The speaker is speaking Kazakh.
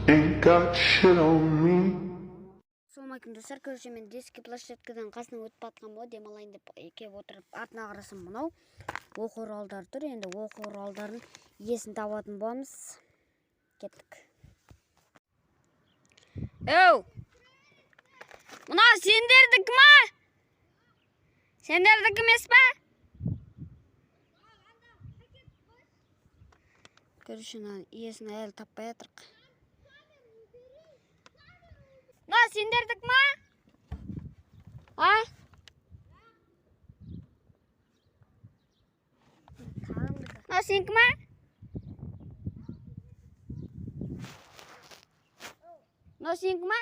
ain't got shit on me. Ассалаумағалейкум достар, көрші мен детский площадкадан қасынан өтіп атқан бол демалайын деп кеп отырып артына қарасам мынау оқу құралдары тұр. Енді оқу құралдарын иесін табатын боламыз. Кеттік. Оу! Мына сендердікі ма? Сендердікі емес па? Көршінің иесін әлі таппай жатырық. Мына сендердікі ма? А? Мына сенікі ма? Мына сенікі ма?